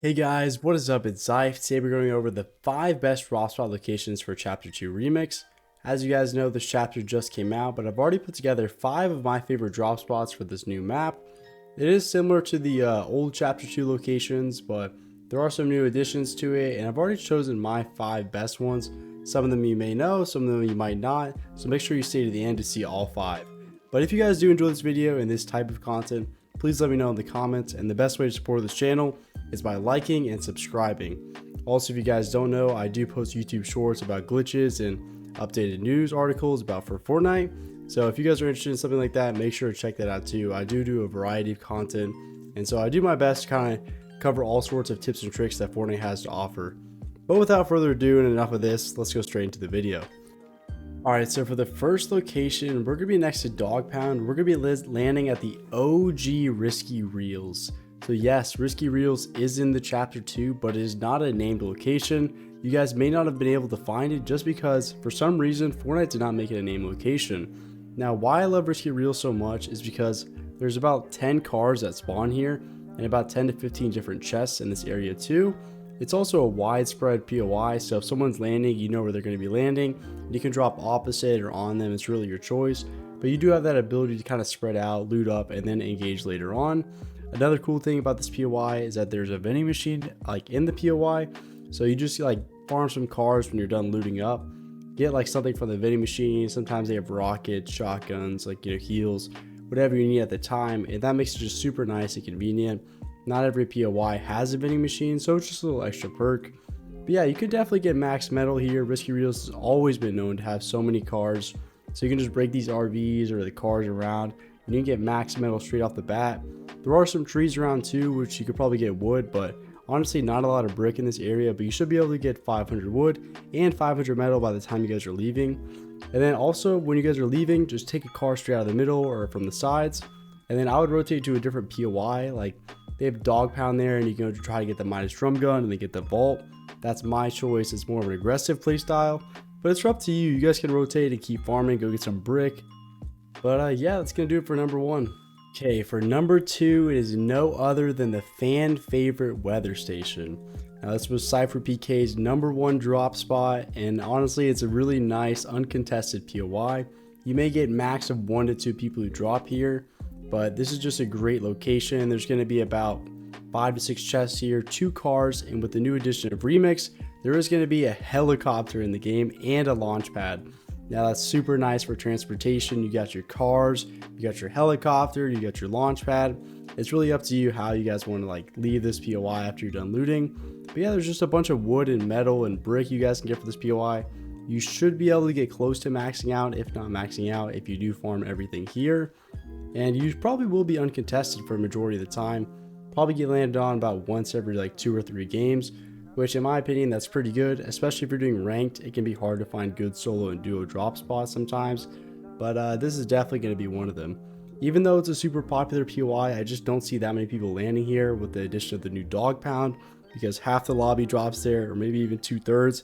Hey guys, what is up? It's Zyfe. Today we're going over the 5 best drop spot locations for Chapter 2 Remix. As you guys know, this chapter just came out, but I've already put together 5 of my favorite drop spots for this new map. It is similar to the old Chapter 2 locations, but there are some new additions to it, and I've already chosen my 5 best ones. Some of them you may know, some of them you might not, so make sure you stay to the end to see all 5. But if you guys do enjoy this video and this type of content, please let me know in the comments, and the best way to support this channel is by liking and subscribing. Also, if you guys don't know, I do post YouTube shorts about glitches and updated news articles about for Fortnite. So if you guys are interested in something like that, make sure to check that out too. I do a variety of content, and so I do my best to kind of cover all sorts of tips and tricks that Fortnite has to offer. But without further ado and enough of this, let's go straight into the video. Alright, so for the first location, we're going to be next to Doggpound. We're going to be landing at the OG Risky Reels. So yes, Risky Reels is in the Chapter 2, but it is not a named location. You guys may not have been able to find it just because, for some reason, Fortnite did not make it a named location. Now, why I love Risky Reels so much is because there's about 10 cars that spawn here, and about 10 to 15 different chests in this area too. It's also a widespread POI, so if someone's landing, you know where they're going to be landing. You can drop opposite or on them, it's really your choice. But you do have that ability to kind of spread out, loot up, and then engage later on. Another cool thing about this POI is that there's a vending machine like in the POI, so you just like farm some cars when you're done looting up, get like something from the vending machine. Sometimes they have rockets, shotguns, like heals, whatever you need at the time, and that makes it just super nice and convenient. Not every POI has a vending machine, so it's just a little extra perk. But yeah, you could definitely get max metal here. Risky Reels has always been known to have so many cars, so you can just break these RVs or the cars around and you can get max metal straight off the bat. There are some trees around too, which you could probably get wood, but honestly not a lot of brick in this area. But you should be able to get 500 wood and 500 metal by the time you guys are leaving. And then also when you guys are leaving, just take a car straight out of the middle or from the sides, and then I would rotate to a different POI. Like they have Doggpound there, and you can try to get the Midas drum gun and then get the vault. That's my choice. It's more of an aggressive play style, but it's up to you. You guys can rotate and keep farming, go get some brick. But yeah, that's gonna do it for number 1. Okay, for number 2, it is no other than the fan favorite weather station. Now this was Cypher PK's number 1 drop spot, and honestly it's a really nice uncontested POI. You may get max of 1 to 2 people who drop here, but this is just a great location. There's going to be about 5 to 6 chests here, 2 cars, and with the new addition of Remix, there is going to be a helicopter in the game and a launch pad. Now that's super nice for transportation. You got your cars, you got your helicopter, you got your launch pad. It's really up to you how you guys want to like leave this POI after you're done looting. But yeah, there's just a bunch of wood and metal and brick you guys can get for this POI. You should be able to get close to maxing out, if not maxing out, if you do farm everything here. And you probably will be uncontested for a majority of the time. Probably get landed on about once every like 2 or 3 games, which in my opinion that's pretty good. Especially if you're doing ranked, it can be hard to find good solo and duo drop spots sometimes, but this is definitely going to be one of them. Even though it's a super popular POI, I just don't see that many people landing here with the addition of the new Doggpound, because half the lobby drops there, or maybe even 2/3.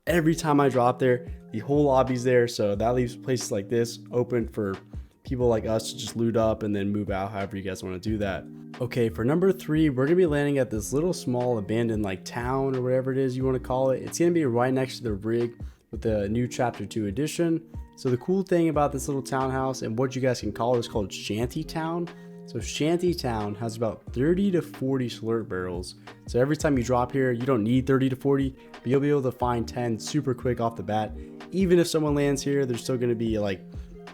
Every time I drop there, the whole lobby's there, so that leaves places like this open for people like us to just loot up and then move out however you guys want to do that. Okay, for number 3, we're gonna be landing at this little small abandoned like town or whatever it is you want to call it. It's gonna be right next to the rig with the new Chapter 2 edition. So the cool thing about this little townhouse and what you guys can call it is called Shanty Town. So Shanty Town has about 30 to 40 slurp barrels. So every time you drop here, you don't need 30 to 40, but you'll be able to find 10 super quick off the bat. Even if someone lands here, there's still gonna be like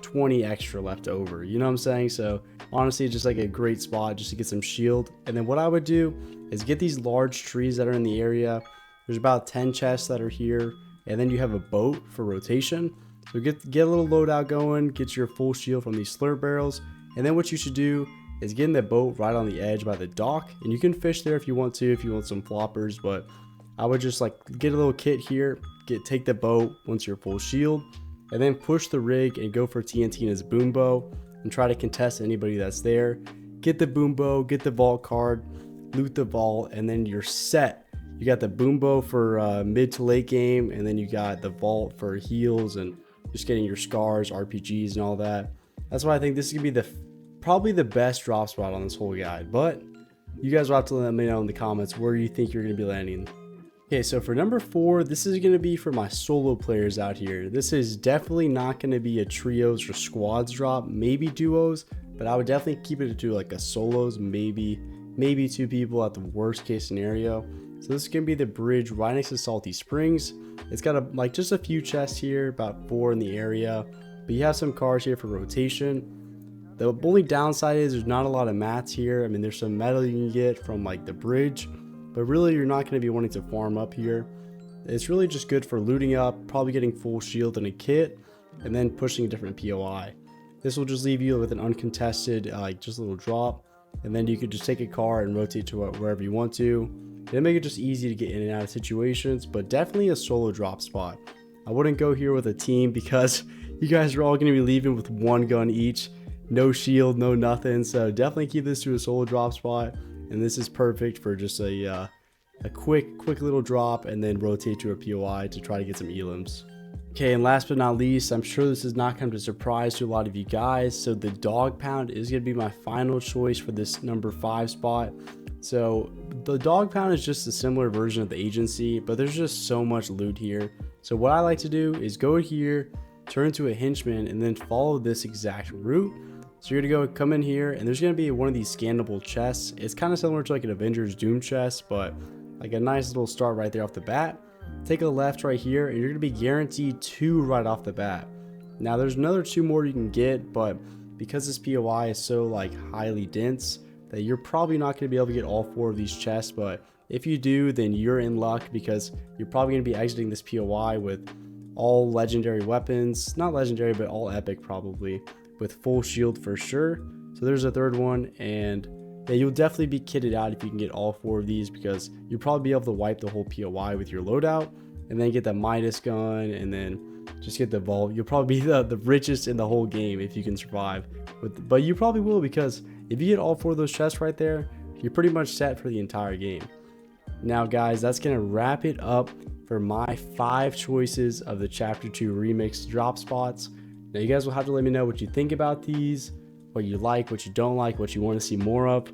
20 extra left over, you know what I'm saying? So honestly, just like a great spot just to get some shield. And then what I would do is get these large trees that are in the area. There's about 10 chests that are here, and then you have a boat for rotation. So get a little loadout going, get your full shield from these slurp barrels, and then what you should do is get in the boat right on the edge by the dock, and you can fish there if you want to, if you want some floppers. But I would just like get a little kit here, take the boat once you're full shield, and then push the rig and go for TNT and his boom bow and try to contest anybody that's there. Get the boom bow, get the vault card, loot the vault, and then you're set. You got the boom bow for mid to late game, and then you got the vault for heals and just getting your scars, RPGs, and all that. That's why I think this is gonna be probably the best drop spot on this whole guide. But You guys will have to let me know in the comments where you think you're going to be landing. Okay, so for number 4, this is going to be for my solo players out here. This is definitely not going to be a trios or squads drop, maybe duos, but I would definitely keep it to like a solos, maybe 2 people at the worst case scenario. So this is going to be the bridge right next to Salty Springs. It's got just a few chests here, about 4 in the area, but you have some cars here for rotation. The only downside is there's not a lot of mats here. I mean, there's some metal you can get from like the bridge, but really you're not going to be wanting to farm up here. It's really just good for looting up, probably getting full shield and a kit, and then pushing a different POI. This will just leave you with an uncontested just a little drop, and then you could just take a car and rotate to wherever you want to. It'll make it just easy to get in and out of situations, but definitely a solo drop spot. I wouldn't go here with a team because you guys are all going to be leaving with 1 gun each, no shield, no nothing. So definitely keep this to a solo drop spot, and this is perfect for just a quick little drop and then rotate to a POI to try to get some elims. Okay, and last but not least, I'm sure this is not come to surprise to a lot of you guys, so the Doggpound is going to be my final choice for this number 5 spot. So the Doggpound is just a similar version of the agency, but there's just so much loot here. So what I like to do is go here, turn into a henchman, and then follow this exact route. So you're gonna come in here, and there's gonna be one of these scannable chests. It's kind of similar to like an Avengers Doom chest, but like a nice little start right there off the bat. Take a left right here, and you're gonna be guaranteed 2 right off the bat. Now there's another 2 more you can get, but because this POI is so like highly dense that you're probably not gonna be able to get all 4 of these chests. But if you do, then you're in luck, because you're probably gonna be exiting this POI with all legendary weapons, not legendary, but all epic probably, with full shield for sure. So there's a 3rd one, and yeah, you'll definitely be kitted out if you can get all 4 of these, because you'll probably be able to wipe the whole POI with your loadout, and then get the Midas gun, and then just get the vault. You'll probably be the richest in the whole game if you can survive. But you probably will, because if you get all 4 of those chests right there, you're pretty much set for the entire game. Now guys, that's gonna wrap it up for my 5 choices of the Chapter 2 Remix drop spots. Now you guys will have to let me know what you think about these, what you like, what you don't like, what you want to see more of.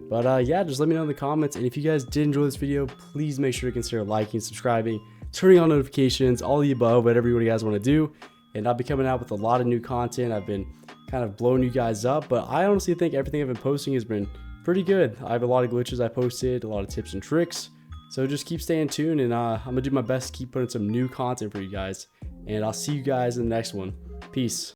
But yeah, just let me know in the comments. And if you guys did enjoy this video, please make sure to consider liking, subscribing, turning on notifications, all the above, whatever you guys want to do. And I'll be coming out with a lot of new content. I've been kind of blowing you guys up, but I honestly think everything I've been posting has been pretty good. I have a lot of glitches I posted, a lot of tips and tricks. So just keep staying tuned, and I'm gonna do my best to keep putting some new content for you guys. And I'll see you guys in the next one. Peace.